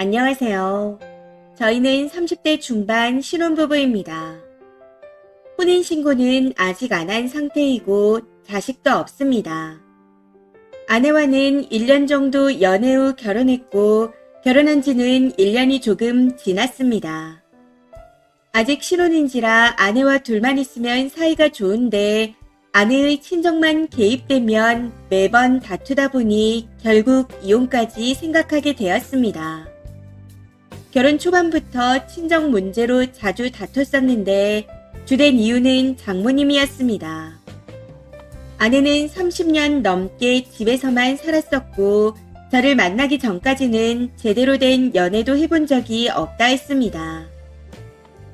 안녕하세요. 저희는 30대 중반 신혼부부입니다. 혼인신고는 아직 안 한 상태이고 자식도 없습니다. 아내와는 1년 정도 연애 후 결혼했고 결혼한 지는 1년이 조금 지났습니다. 아직 신혼인지라 아내와 둘만 있으면 사이가 좋은데 아내의 친정만 개입되면 매번 다투다 보니 결국 이혼까지 생각하게 되었습니다. 결혼 초반부터 친정 문제로 자주 다퉜었는데 주된 이유는 장모님이었습니다. 아내는 30년 넘게 집에서만 살았었고 저를 만나기 전까지는 제대로 된 연애도 해본 적이 없다 했습니다.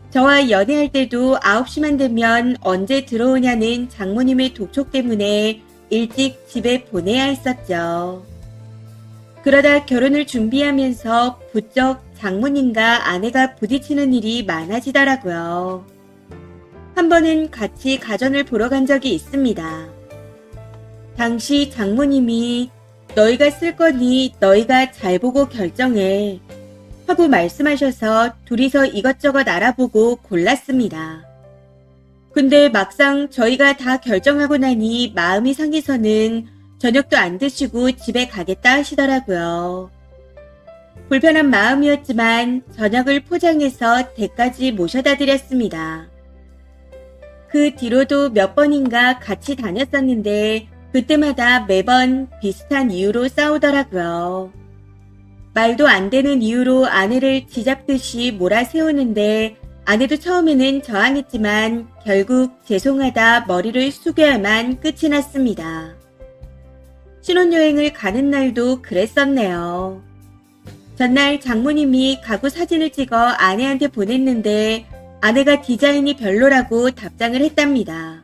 저와 연애할 때도 9시만 되면 언제 들어오냐는 장모님의 독촉 때문에 일찍 집에 보내야 했었죠. 그러다 결혼을 준비하면서 부쩍 장모님과 아내가 부딪히는 일이 많아지더라고요. 한 번은 같이 가전을 보러 간 적이 있습니다. 당시 장모님이 너희가 쓸 거니 너희가 잘 보고 결정해 하고 말씀하셔서 둘이서 이것저것 알아보고 골랐습니다. 근데 막상 저희가 다 결정하고 나니 마음이 상해서는 저녁도 안 드시고 집에 가겠다 하시더라고요. 불편한 마음이었지만 저녁을 포장해서 댁까지 모셔다 드렸습니다. 그 뒤로도 몇 번인가 같이 다녔었는데 그때마다 매번 비슷한 이유로 싸우더라고요. 말도 안 되는 이유로 아내를 쥐잡듯이 몰아세우는데 아내도 처음에는 저항했지만 결국 죄송하다 머리를 숙여야만 끝이 났습니다. 신혼여행을 가는 날도 그랬었네요. 전날 장모님이 가구 사진을 찍어 아내한테 보냈는데 아내가 디자인이 별로라고 답장을 했답니다.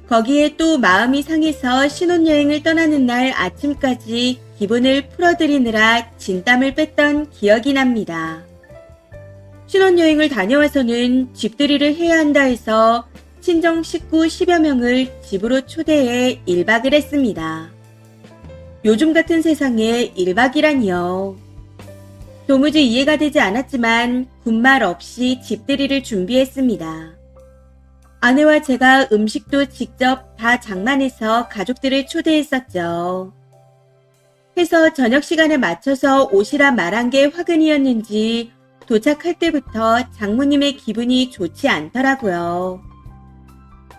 거기에 또 마음이 상해서 신혼여행을 떠나는 날 아침까지 기분을 풀어드리느라 진땀을 뺐던 기억이 납니다. 신혼여행을 다녀와서는 집들이를 해야 한다 해서 친정 식구 10여 명을 집으로 초대해 1박을 했습니다. 요즘 같은 세상에 1박이라니요. 도무지 이해가 되지 않았지만 군말 없이 집들이를 준비했습니다. 아내와 제가 음식도 직접 다 장만해서 가족들을 초대했었죠. 해서 저녁 시간에 맞춰서 오시라 말한 게 화근이었는지 도착할 때부터 장모님의 기분이 좋지 않더라고요.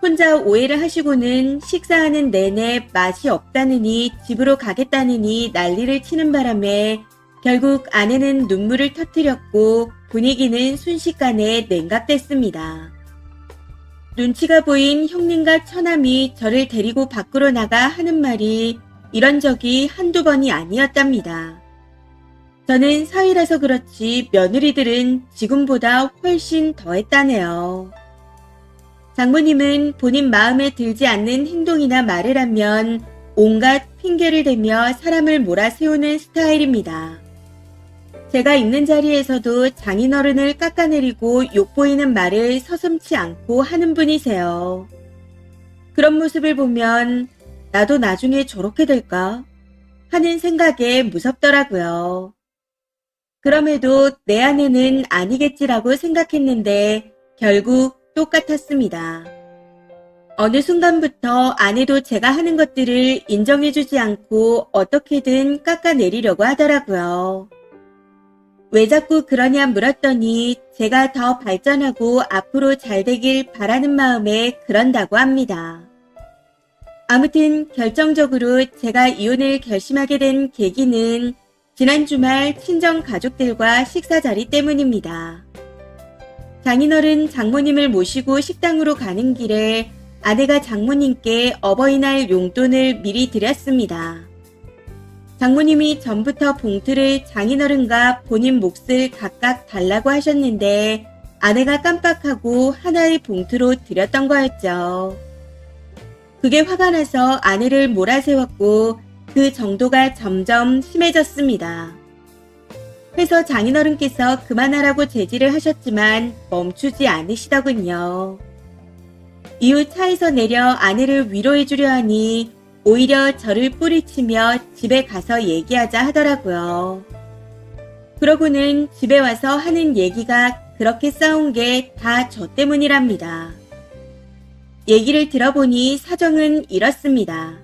혼자 오해를 하시고는 식사하는 내내 맛이 없다느니 집으로 가겠다느니 난리를 치는 바람에 결국 아내는 눈물을 터뜨렸고 분위기는 순식간에 냉각됐습니다. 눈치가 보인 형님과 처남이 저를 데리고 밖으로 나가 하는 말이 이런 적이 한두 번이 아니었답니다. 저는 사위라서 그렇지 며느리들은 지금보다 훨씬 더했다네요. 장모님은 본인 마음에 들지 않는 행동이나 말을 하면 온갖 핑계를 대며 사람을 몰아세우는 스타일입니다. 제가 있는 자리에서도 장인어른을 깎아내리고 욕보이는 말을 서슴지 않고 하는 분이세요. 그런 모습을 보면 나도 나중에 저렇게 될까 하는 생각에 무섭더라고요. 그럼에도 내 아내는 아니겠지라고 생각했는데 결국 똑같았습니다. 어느 순간부터 아내도 제가 하는 것들을 인정해주지 않고 어떻게든 깎아내리려고 하더라고요. 왜 자꾸 그러냐 물었더니 제가 더 발전하고 앞으로 잘 되길 바라는 마음에 그런다고 합니다. 아무튼 결정적으로 제가 이혼을 결심하게 된 계기는 지난 주말 친정 가족들과 식사 자리 때문입니다. 장인어른 장모님을 모시고 식당으로 가는 길에 아내가 장모님께 어버이날 용돈을 미리 드렸습니다. 장모님이 전부터 봉투를 장인어른과 본인 몫을 각각 달라고 하셨는데 아내가 깜빡하고 하나의 봉투로 드렸던 거였죠. 그게 화가 나서 아내를 몰아세웠고 그 정도가 점점 심해졌습니다. 해서 장인어른께서 그만하라고 제지를 하셨지만 멈추지 않으시더군요. 이후 차에서 내려 아내를 위로해주려 하니 오히려 저를 뿌리치며 집에 가서 얘기하자 하더라고요. 그러고는 집에 와서 하는 얘기가 그렇게 싸운 게 다 저 때문이랍니다. 얘기를 들어보니 사정은 이렇습니다.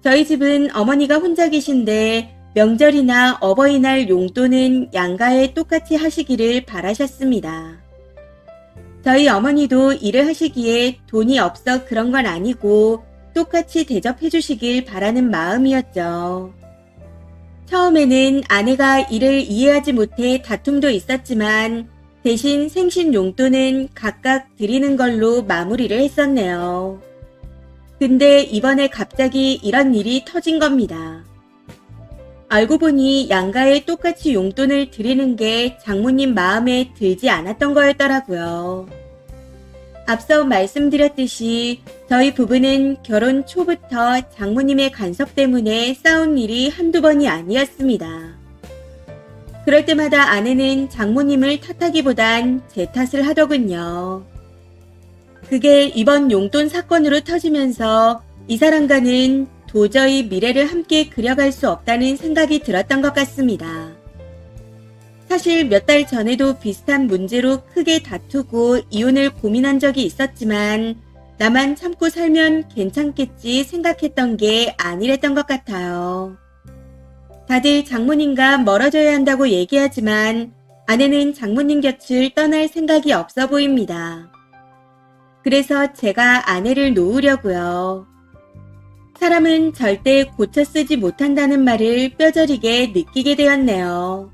저희 집은 어머니가 혼자 계신데 명절이나 어버이날 용돈은 양가에 똑같이 하시기를 바라셨습니다. 저희 어머니도 일을 하시기에 돈이 없어 그런 건 아니고 똑같이 대접해 주시길 바라는 마음이었죠. 처음에는 아내가 이를 이해하지 못해 다툼도 있었지만 대신 생신 용돈은 각각 드리는 걸로 마무리를 했었네요. 근데 이번에 갑자기 이런 일이 터진 겁니다. 알고 보니 양가에 똑같이 용돈을 드리는 게 장모님 마음에 들지 않았던 거였더라고요. 앞서 말씀드렸듯이 저희 부부는 결혼 초부터 장모님의 간섭 때문에 싸운 일이 한두 번이 아니었습니다. 그럴 때마다 아내는 장모님을 탓하기보단 제 탓을 하더군요. 그게 이번 용돈 사건으로 터지면서 이 사람과는 도저히 미래를 함께 그려갈 수 없다는 생각이 들었던 것 같습니다. 사실 몇 달 전에도 비슷한 문제로 크게 다투고 이혼을 고민한 적이 있었지만 나만 참고 살면 괜찮겠지 생각했던 게 아니랬던 것 같아요. 다들 장모님과 멀어져야 한다고 얘기하지만 아내는 장모님 곁을 떠날 생각이 없어 보입니다. 그래서 제가 아내를 놓으려고요. 사람은 절대 고쳐 쓰지 못한다는 말을 뼈저리게 느끼게 되었네요.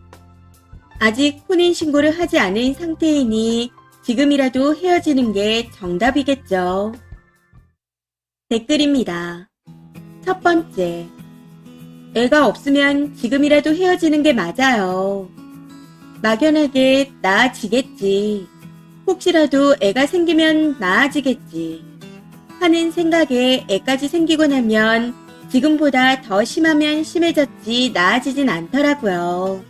아직 혼인신고를 하지 않은 상태이니 지금이라도 헤어지는 게 정답이겠죠. 댓글입니다. 첫 번째, 애가 없으면 지금이라도 헤어지는 게 맞아요. 막연하게 나아지겠지. 혹시라도 애가 생기면 나아지겠지. 하는 생각에 애까지 생기고 나면 지금보다 더 심하면 심해졌지 나아지진 않더라고요.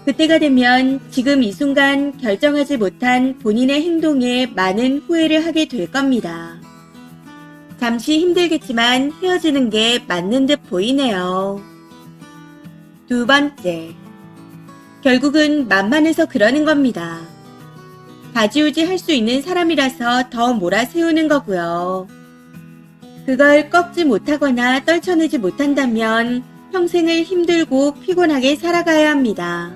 그때가 되면 지금 이 순간 결정하지 못한 본인의 행동에 많은 후회를 하게 될 겁니다. 잠시 힘들겠지만 헤어지는 게 맞는 듯 보이네요. 두 번째, 결국은 만만해서 그러는 겁니다. 좌지우지 할 수 있는 사람이라서 더 몰아세우는 거고요. 그걸 꺾지 못하거나 떨쳐내지 못한다면 평생을 힘들고 피곤하게 살아가야 합니다.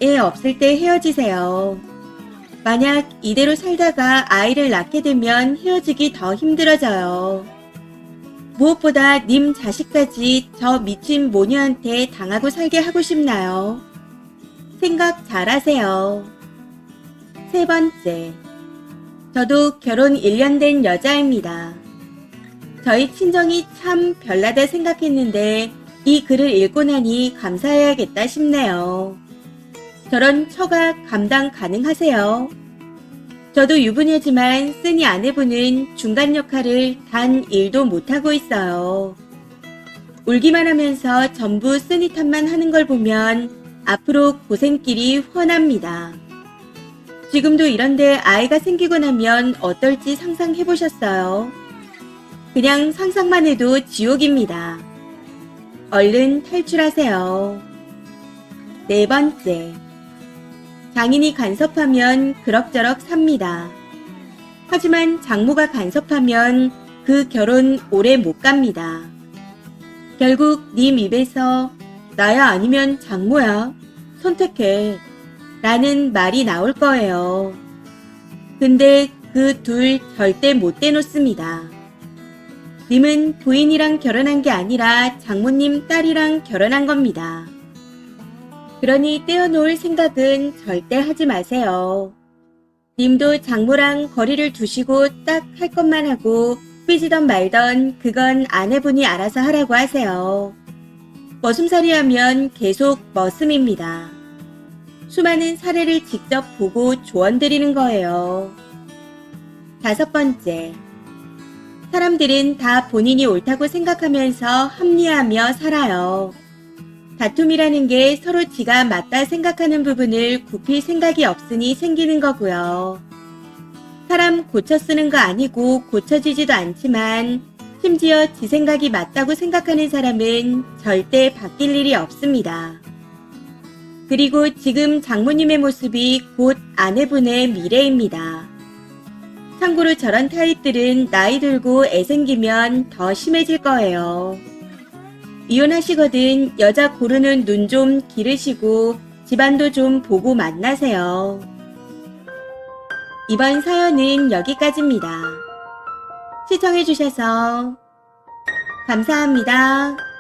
애 없을 때 헤어지세요. 만약 이대로 살다가 아이를 낳게 되면 헤어지기 더 힘들어져요. 무엇보다 님 자식까지 저 미친 모녀한테 당하고 살게 하고 싶나요? 생각 잘하세요. 세 번째, 저도 결혼 1년 된 여자입니다. 저희 친정이 참 별나다 생각했는데 이 글을 읽고 나니 감사해야겠다 싶네요. 저런 처가 감당 가능하세요? 저도 유부녀지만 쓰니 아내분은 중간 역할을 단 1도 못하고 있어요. 울기만 하면서 전부 쓰니 탓만 하는 걸 보면 앞으로 고생길이 훤합니다. 지금도 이런데 아이가 생기고 나면 어떨지 상상해보셨어요? 그냥 상상만 해도 지옥입니다. 얼른 탈출하세요. 네 번째, 장인이 간섭하면 그럭저럭 삽니다. 하지만 장모가 간섭하면 그 결혼 오래 못 갑니다. 결국 님 입에서 나야 아니면 장모야, 선택해 라는 말이 나올 거예요. 근데 그 둘 절대 못 대놓습니다. 님은 부인이랑 결혼한 게 아니라 장모님 딸이랑 결혼한 겁니다. 그러니 떼어놓을 생각은 절대 하지 마세요. 님도 장모랑 거리를 두시고 딱 할 것만 하고 삐지던 말던 그건 아내분이 알아서 하라고 하세요. 머슴살이 하면 계속 머슴입니다. 수많은 사례를 직접 보고 조언드리는 거예요. 다섯 번째, 사람들은 다 본인이 옳다고 생각하면서 합리화하며 살아요. 다툼이라는 게 서로 지가 맞다 생각하는 부분을 굽힐 생각이 없으니 생기는 거고요. 사람 고쳐 쓰는 거 아니고 고쳐지지도 않지만 심지어 지 생각이 맞다고 생각하는 사람은 절대 바뀔 일이 없습니다. 그리고 지금 장모님의 모습이 곧 아내분의 미래입니다. 참고로 저런 타입들은 나이 들고 애 생기면 더 심해질 거예요. 이혼하시거든 여자 고르는 눈 좀 기르시고 집안도 좀 보고 만나세요. 이번 사연은 여기까지입니다. 시청해주셔서 감사합니다.